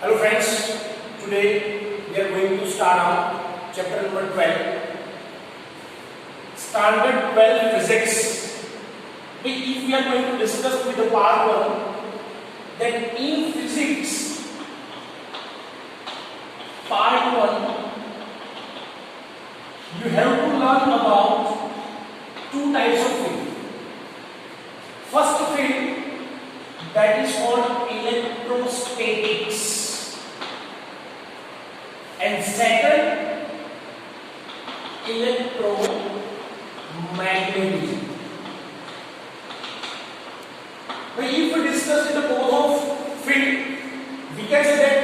Hello friends, today we are going to start on chapter number 12, Standard 12 Physics. If we are going to discuss with the part 1, that in physics, part 1, you have to learn about two types of field. First field, that is called electrostatics. And second, electromagnetism. Now, if we discuss the both of field, we can say that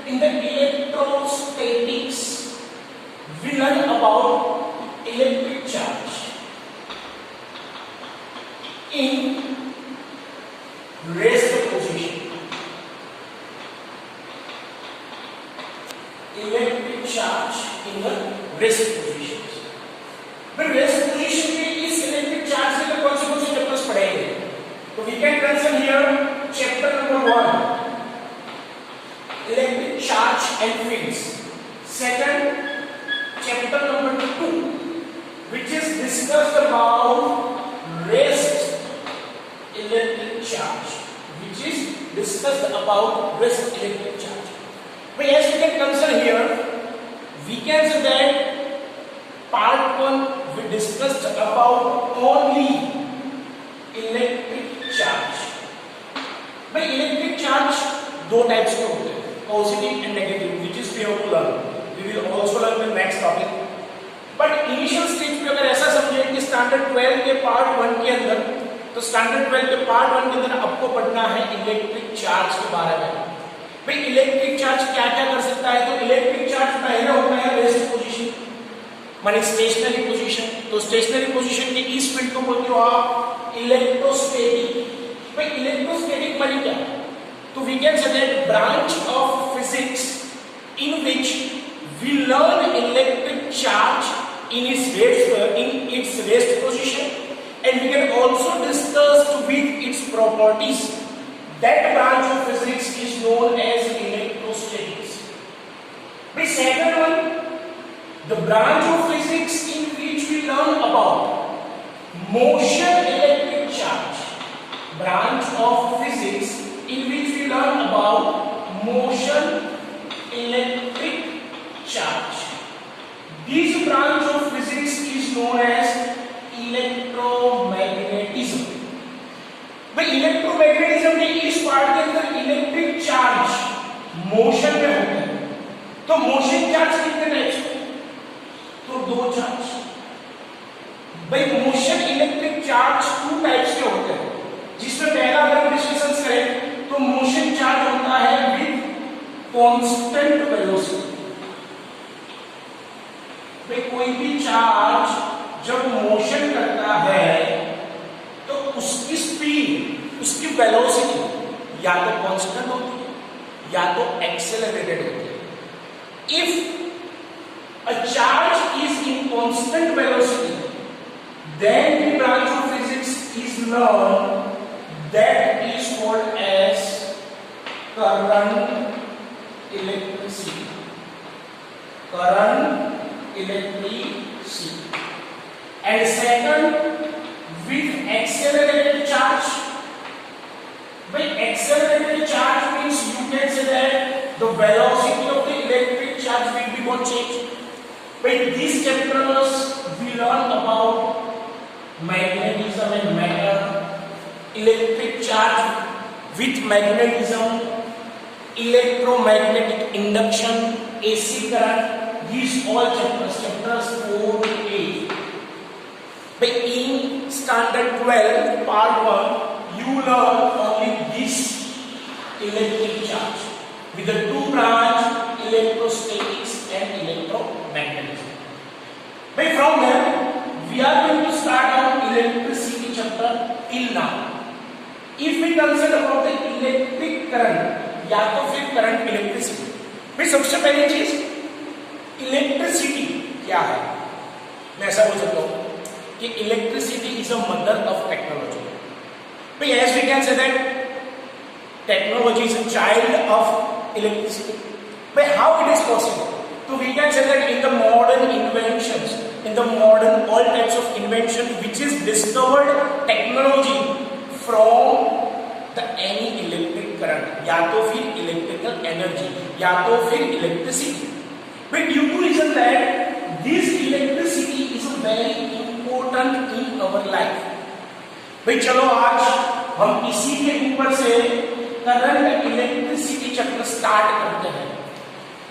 in the electrostatics, we learn about electric charge in rest position. Electric charge in the rest position. But rest position में इस electric charge के कौन से chapters पढ़ेंगे? तो we can mention here chapter number 1, electric charge and fields. Second, chapter number 2, which is discussed about rest electric charge, which is discussed about rest electric charge. But as we can consider here, we can say that part 1 we discussed about only electric charge. But electric charge दो types के होते हैं, positive and negative, which is we have to learn. We will also learn the next topic. But initial stage पे अगर ऐसा समझे कि standard 12 के part 1 के अंदर, तो standard 12 के part 1 के अंदर आपको पढ़ना है इलेक्ट्रिक चार्ज के बारे में. भाई इलेक्ट्रिक चार्ज क्या क्या कर सकता है? तो इलेक्ट्रिक चार्ज पहले होता है रेस्ट पोजीशन, माने स्टेशनरी पोजीशन. तो स्टेशनरी पोजीशन के इस फील्ड को बोलते हो आप इलेक्ट्रोस्टैटिक. भाई इलेक्ट्रोस्टैटिक माने क्या? तो we can say that branch of physics in which we learn electric charge in its rest position, and we can also discuss with its properties. That branch of physics is known as electrostatics. The second one, the branch of physics in which we learn about motion electric charge. Branch of physics in which we learn about motion electric charge. This branch of physics is known as electromagnetism. भाई electromagnetism के इस part के अंदर electric charge motion में होते हैं. तो motion charge कितने टाइप्स के? तो दो चार्ज. भाई motion electric charge two types के होते हैं, जिसमें पहला अगर हम डिस्कशन करें तो मोशन चार्ज होता है विद कांस्टेंट वेलोसिटी. भाई कोई भी चार्ज जब मोशन करता है तो उसकी स्पीड, उसकी वेलोसिटी या तो कांस्टेंट होती है या तो एक्सेलरेटेड होती है. If a charge is in constant velocity, then the branch of physics is learn that is called as current electricity. Current electricity. And second, with accelerated charge. By accelerated charge means you can say that the velocity of the electric charge will be not changed. By these chapters we learn about magnetism and matter, electric charge with magnetism, electromagnetic induction, AC current. These all chapters 4 to 8. In standard 12 part 1 you learn only this electric charge with the two branch electrostatics and electromagnetism. But from there we are going to start our electricity chapter till now. If we consider about the electric current या तो फिर current electricity, भाई सबसे पहली चीज electricity क्या है? मैं ऐसा बोल सकता हूं कि electricity is a mother of technology. But as we can say that technology is a child of electricity. But how it is possible? So we can say that in the modern inventions, in the modern all types of invention which is discovered technology from the any electric current, या तो फिर electrical energy, या तो फिर electricity. But due to reason that this electricity is very important in our life. भाई चलो आज हम इसी के ऊपर से करंट इलेक्ट्रिसिटी चैप्टर स्टार्ट करते हैं.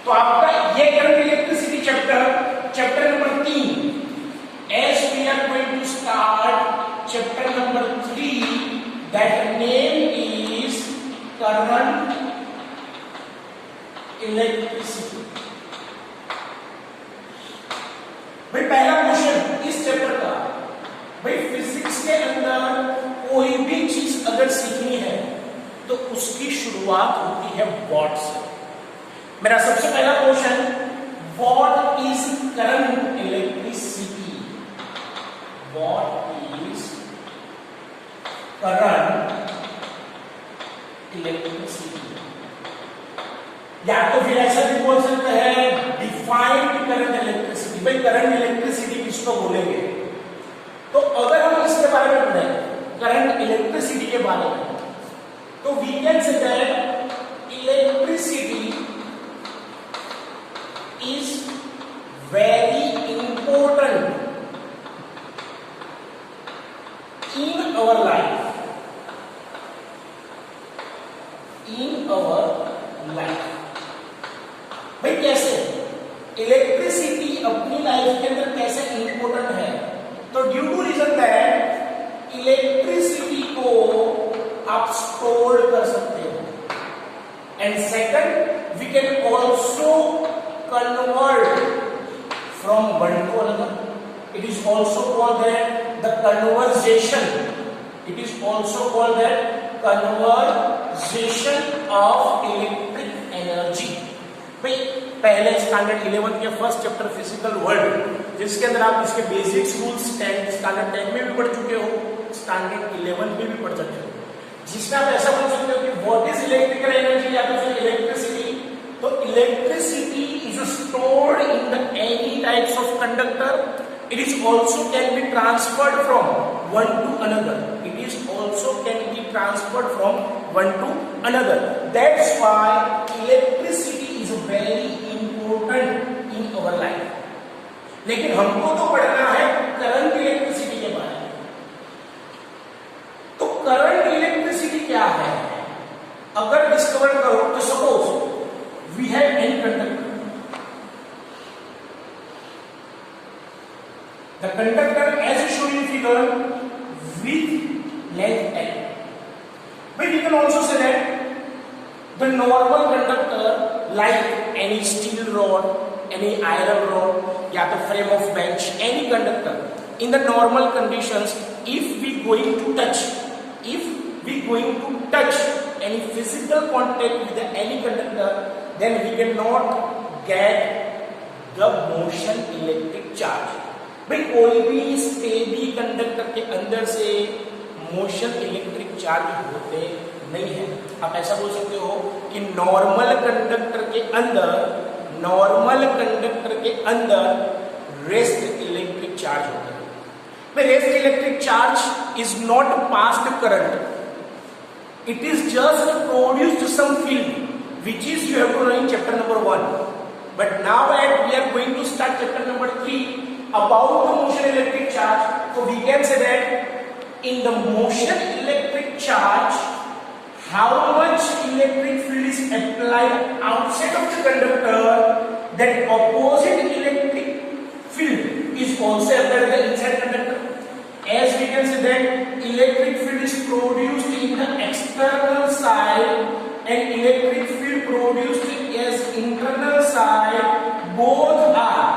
तो आपका ये current electricity chapter number 3. As we are going to start chapter number 3, that name is current electricity. भाई पहला क्वेश्चन इस चैप्टर का, भाई फिजिक्स के अंदर कोई भी चीज अगर सीखनी है तो उसकी शुरुआत होती है व्हाट से. मेरा सबसे पहला question, what is current electricity? What is current electricity? या तो फिर ऐसा भी बोल सकते हैं डिफाइंड करंट इलेक्ट्रिसिटी. भाई करंट इलेक्ट्रिसिटी किसको बोलेंगे? तो अगर हम इसके बारे में पढ़ें करंट इलेक्ट्रिसिटी के बारे में, तो we can say that electricity is very important in our life. भाई कैसे इलेक्ट्रिसिटी अपनी लाइफ के अंदर कैसे इंपॉर्टेंट है? तो due to reason that electricity को आप स्टोर कर सकते हो, and second we can also convert from one to another. It is also called that the conversion. It is also called that conversion of electric energy. भाई पहले standard 11 के first chapter physical world, जिसके अंदर आप इसके basics rules standard 10 में भी पढ़ चुके हो, स्टैंडर्ड 11 में भी पढ़ सकते हो, जिसमें आप ऐसा बोल सकते हो कि व्हाट इज इलेक्ट्रिकल एनर्जी या तो फिर इलेक्ट्रिसिटी. तो electricity is stored in the any types of conductor. It is also can be transferred from one to another. It is also can be transferred from one to another. That's why electricity is very important in our life. लेकिन हमको तो पढ़ना है current electricity के बारे में. तो current electricity क्या है अगर डिस्कवर करो, तो suppose we have n conductor. The conductor as shown in figure with length L. But we can also say that the normal conductor like any steel rod, any iron rod, या तो frame of bench, any conductor in the normal conditions, if we going to touch any physical contact with any conductor, then we cannot get the motion electric charge. भाई कोई भी स्टेबी conductor के अंदर से motion electric charge होते नहीं है. आप ऐसा बोल सकते हो कि नॉर्मल कंडक्टर के अंदर रेस्ट इलेक्ट्रिक चार्ज होता है. भाई rest electric charge is not passed current, it is just produced some field which is you have to know in chapter number 1. But now we are going to start chapter number 3 about the motion electric charge. So we can say that in the motion electric charge, how much electric field is applied outside of the conductor, that opposite electric field is also applied to the inside conductor. As we can say that electric field is produced in the external side and electric field produced as internal side, both are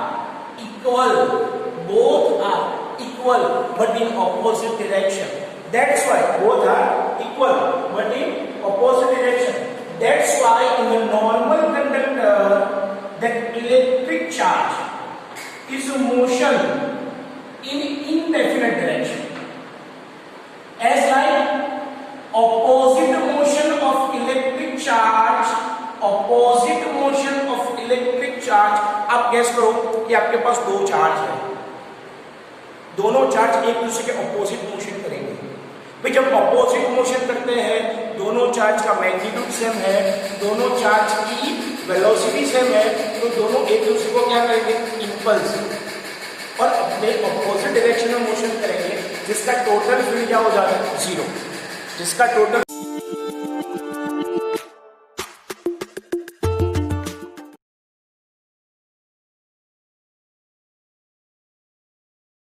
equal but in opposite direction. That's why both are equal but in opposite direction. That's why in the normal conductor that electric charge is a motion in indefinite direction, as like opposite motion of electric charge, opposite opposite motion of electric charge, आप guess करो कि आपके पास दो charge है, दोनों charge एक दूसरे के ऑपोजिट मोशन करेंगे। भाई जब ऑपोजिट मोशन करते हैं, दोनों चार्ज का मैग्नीट्यूड सेम है, दोनों चार्ज की वेलोसिटी सेम है, तो दोनों एक दूसरे को क्या करेंगे, इंपल्स, और अपने ऑपोजिट डायरेक्शन में मोशन करेंगे, जिसका टोटल फील्ड क्या हो जाएगा, जीरो, जिसका टोटल